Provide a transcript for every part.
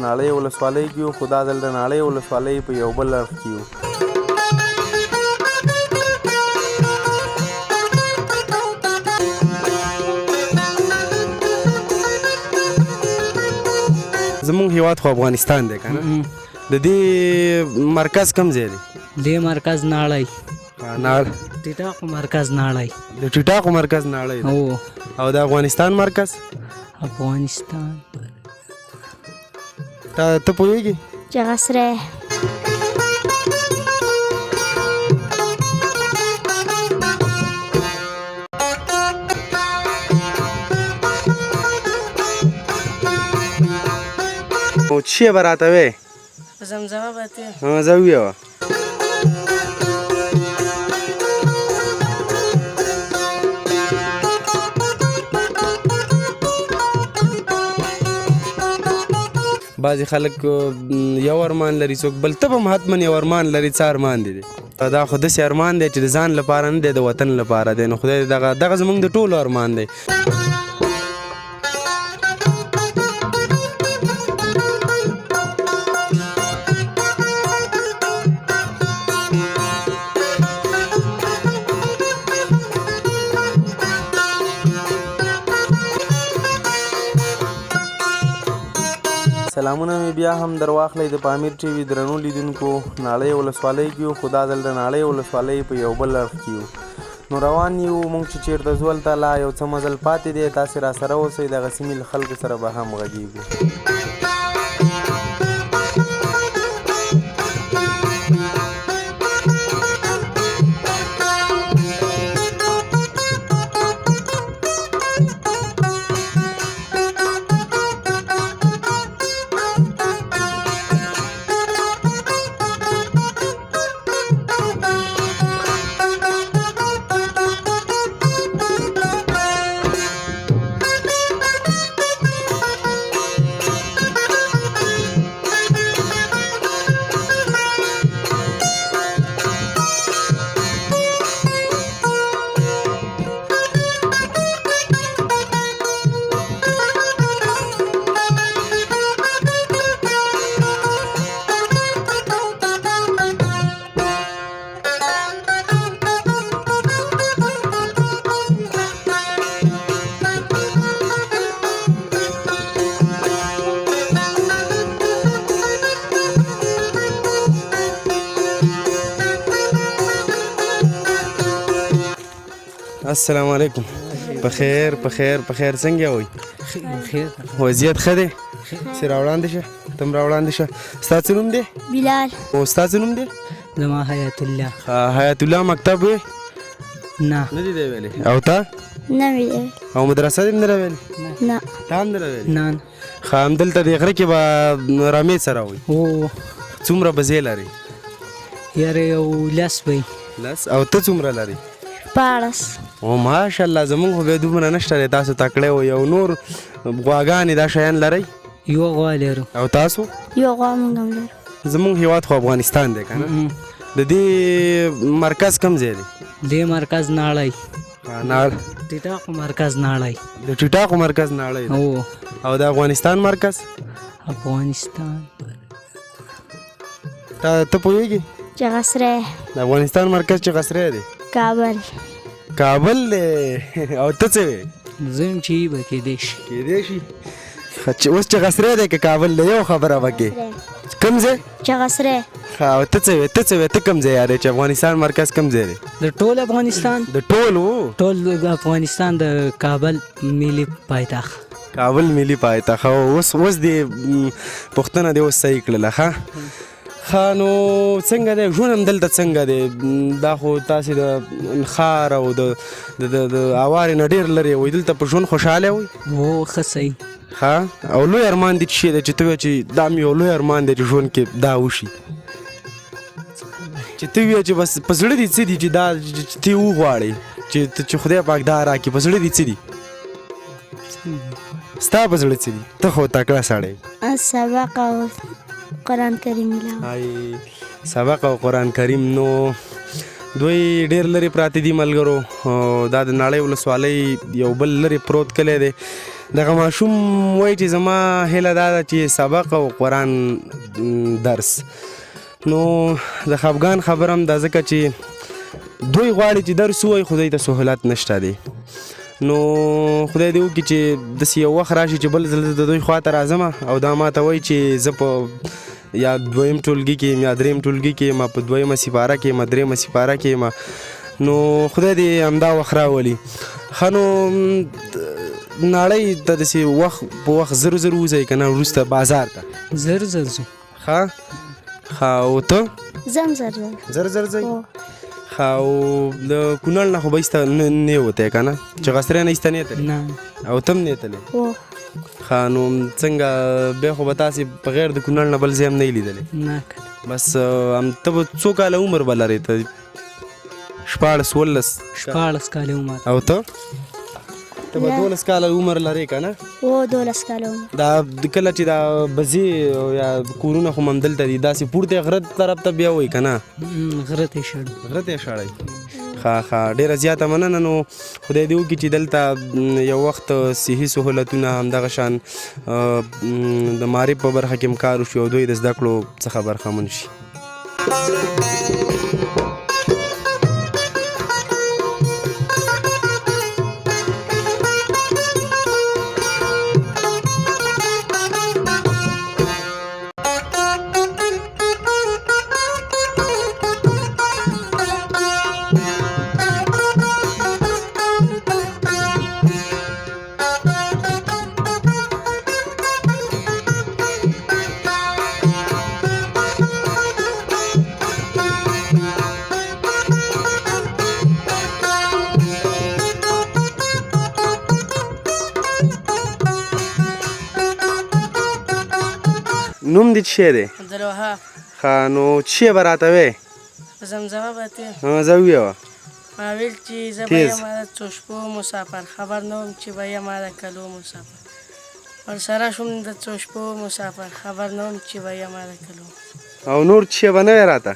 ناړۍ ولسوالۍ کې یو، خو دا ځل د ناړۍ ولسوالۍ په یو بل اړخ کې یو. زمونږ هیواد خو افغانستان دی که نه؟ د دې مرکز کوم ځای دی؟ دې مرکز ناړۍ. ټیټاقو مرکز ناړۍ. د ټیټاقو مرکز ناړۍ دی. او د افغانستان مرکز؟ افغانستان. ته پوهېږې؟ چغسری. او څه شی به راته وایې؟ زمزمه به ته زه وویوه. بعضې خلک یو ارمان لري، څوک بل. ته به هم حتما یو ارمان لري. څه ارمان دی؟ دا خو داسې ارمان دی چې د ځان لپاره نه دی، د وطن لپاره دی. نو خدای دغه زموږ د ټولو ارمان دی. سلامونه مې بیا هم در واخلئ د پامیر ټي وي درنو لیدونکو. ناړۍ ولسوالۍ کې یو، خو دا ځل د ناړۍ ولسوالۍ په یو بل اړخ کې یو. نو روان یو موږ چې چېرته ځو هلته لا یو څه مزل پاتې دی. تاسې راسره اوسئ، دغه سیمې له خلکو سره به هم غږېږو. السلام علیکم. بخیر بخیر بخیر. څنګه وئ؟ خیر. وضعیت ښه دی؟ چې راوړاندې شه. ته هم راوړاندې شه. ستا څه نوم دی؟ بلال. او ستا څه نوم دی؟ زما حیات الله. حیات الله مکتب وې؟ نه. نه دي دی ویلې. او تا؟ نه مې دی. او مدرسه دې هم نه ده ویلې؟ نه. تا هم نه ده ویلې؟ نه. ښه، همدلته دې غره کې به رمې څه راوړئ؟ څومره بزې لري؟ یاره یو 10 وی. 10. او ته څومره لري؟ 14. او ماشاءالله زمونږ خو بیا دومره نشته دی. تاسو تکړه و. یو نور غواګانې دا شیان لرئ؟ یو غوا لرو. او تاسو؟ یو غوا موږ هم لرو. زمونږ هیواد خو افغانستان دی که نه؟ د دې مرکز کوم ځای دی؟ دې مرکز ناړۍ. ټیټاقو مرکز ناړۍ. د ټیټاقو مرکز ناړۍ دی. او د افغانستان مرکز؟ افغانستان. ته پوهېږې؟ چغسری. د افغانستان مرکز چغسری دی. کابل. کابل دی. او ته څه وې؟ زه یم چې به کېدی شي. کېدی شي. اوس چغسری دی که کابل دی؟ یو خبره وکړې. کوم ځای؟ چغسری. او ته څه وې؟ ته کوم ځای یادې چې افغانستان مرکز کوم ځای دی؟ د ټول افغانستان. د ټولو؟ ټول افغانستان د کابل ملي پایتخت. کابل ملي پایتخت. اوس دې پوښتنه دې اوس صحیح کړله. ښه نو څنګه دی ژوند همدلته څنګه دی؟ دا خو تاسې د ښار او د اوارې نه ډېر لرې وئ. دلته په ژوند خوشحاله وئ؟ ښه صحیح. ښه. او لوی ارمان دې څه شی دی چې ته وایې چې دا مې یو لوی ارمان دی چې ژوند کې دا وشي؟ چې ته وایې چې بس په زړه دې څه دي چې دا چې ته وغواړې چې خدای پاک دا راکړي؟ په زړه دې څه دي؟ ستا په زړه څه دي؟ ته خو تکړه سړی. سبق او قرآن کریم لاو. سبق او قرآن کریم. نو دوی ډېر لرې پراته دي ملګرو. دا د ناړۍ ولسوالۍ یو بل لرې پروت کلی دی. دغه ماشوم وایي چې زما هیله دا ده چې سبق او قرآن درس. نو د خفګان خبره هم ده ځکه چې دوی غواړي چې درس ووایي خو دوی ته سهولت نشته دی. نو خدای دې وکړي چې داسې یو وخت راشي چې بل ځل د دوی خواته راځم او دا ماته وایي چې زه په یا دویم ټولګي کې یم یا دریم ټولګي کې یم په دویمه سپاره کې یم دریمه سپاره کې یم. نو خدای دې همدا وخت راولي. ښه نو نړۍ ته داسې وخت په وخت زر زر وځئ که نه وروسته بازار ته زر زر ځو. ښه او ته زم زر زر زر ځئ. ښه او د کونړ نه خو به ایسته نه وتی که نه چې غسری نه ایسته نه تلې نه او ته هم نه تلې. ښه نو څنګه بیا خو به تاسې بغیر د کونړ نه بل ځای هم نه یې لیدلی؟ نه بس ته به څو کاله عمر به لرې؟ ته 14 کاله عمر. او ته به 12 کاله عمر لرې که نه؟ 12 کاله عمر. دا کله چې دا بزې یا کورونه خو همدلته دي داسې پورته غره طرف ته بیا وایي که نه؟ غره ته یې شړو. غره ته یې شړئ. ښه ډېره زیاته مننه. نو خدای دې وکړي چې دلته یو وخت صحي سهولتونه همدغه شان د معارف په برخه کې هم کار وشي او دوی د زده کړو څخه برخمن شي. نوم دې څه شی دی؟ عبدالوهاب. ښه نو څه شی به راته وایې؟ زمزمه به ته زه وویوه. ما ویل چې زه به یم د څو شپو مسافر، خبر نه وم چې به یم د کلو مسافر. ورسره شوم د څو شپو مسافر، خبر نه وم چې به یم د کلو. او نور څه شی به نه وی راته؟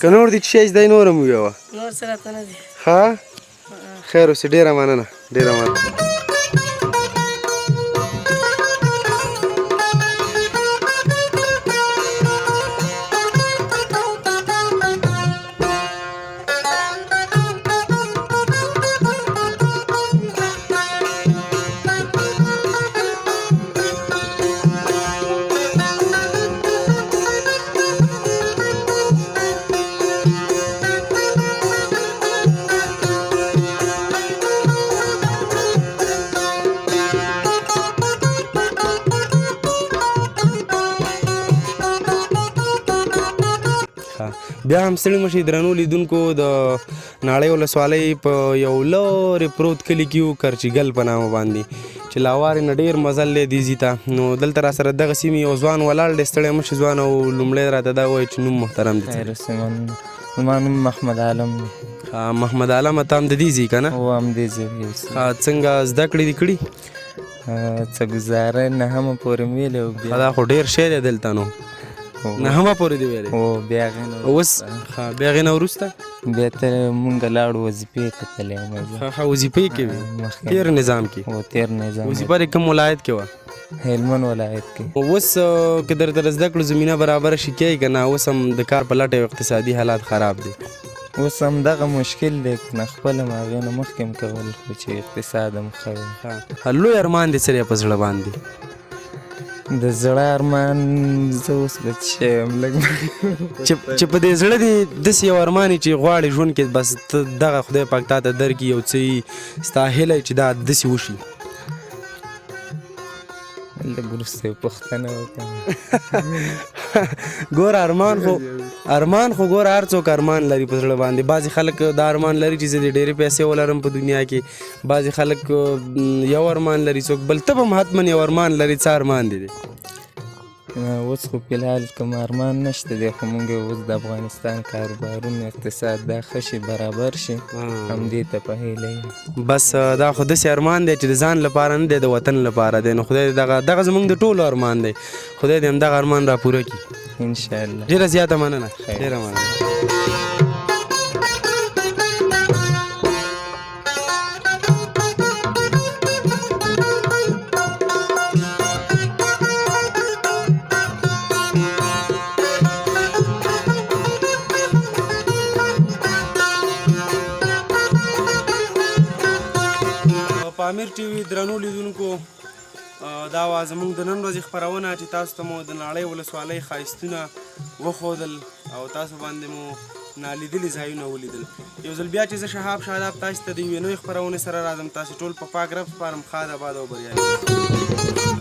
که نور دې څه شی زده نور هم وویوه. نور څه راته نه دي. ښه خیر اوسې. ډېره مننه ډېره مننه. بیا هم ستړي مشي درنو لیدونکو د ناړۍ ولسوالۍ په یو لرې پروت کلي کې یو کرچیګل په نامه باندې چې له هوارې نه ډېر مزل دی دې ځي ته. نو دلته راسره دغه سیمې یو ځوان ولاړ دی ستړی مشي ځوان او لومړی راته دا وایي چې نوم محترم دی. زما نوم محمد عالم دی. محمد عالم ته هم د دې ځي که نه؟ هو همدې ځای څنګه زده کړې دې کړي؟ څه ګزاره نهمه پورې مې ویلې. دا خو ډېر شی دی دلته. نو نهمه پورې دې ویلې؟ هو بیا هغې نه اوس بیا هغې نه وروسته بیا ته مونږ لاړو وظیفې ته تللی وم. وظیفې کې وې؟ تېر نظام کې؟ هو تېر نظام. وظیفه دې کوم ولایت کې وه؟ هلمند ولایت کې. اوس که درته د زده کړو زمینه برابره شي کیږي که نه؟ اوس هم د کار په لټه اقتصادي حالات خراب دي. اوس همدغه مشکل دی نه خپله م هغې نه مخکې م کول خو چې اقتصاد هم ښه وي. لوی ارمان دې څه دی په زړه باندې؟ د زړه ارمان زه اوس به څه شی یم لږ چې په دې زړه دې داسې یو ارمان چې غواړې ژوند کې بس ته دغه خدای پاک تا ته درکړي یو څه ستا هیله چې دا داسې وشي؟ لږ وروسته یې پوښتنه وکړم. ګوره ارمان خو ګوره هر څوک ارمان لري په زړه باندې. بعضې خلک دا ارمان لري چې زه د ډېرې پیسې ولرم په دنیا کې. بعضې خلک یو ارمان لري څوک بل. ته به هم حتما یو ارمان لري. څه ارمان دی؟ اوس خو فلحال کوم ارمان نشته دی خو مونږ اوس د افغانستان کاروبارونه اقتصاد دا ښه شي برابر شي همدې ته په هیله یم. بس دا خو داسې ارمان دی چې د ځان لپاره نه دی د وطن لپاره دی. نو خدای دغه زموږ د ټولو ارمان دی. خدای دې همدغه ارمان را پوره کړي انشاءالله. ډېره زیاته مننه ډېره مننه. پامیر ټي وي درنو لیدونکو دا وه زموږ د نن ورځې خپرونه چې تاسو ته مو د ناړۍ ولسوالۍ ښایستونه وښودل او تاسو باندې مو نالیدلي ځایونه ولیدل. یو ځل بیا چې زه شهاب شاداب تاسو ته د یوې نوې خپرونې سره راځم. تاسو ټول په پاک رب سپارم. ښاد آباد او بریالي.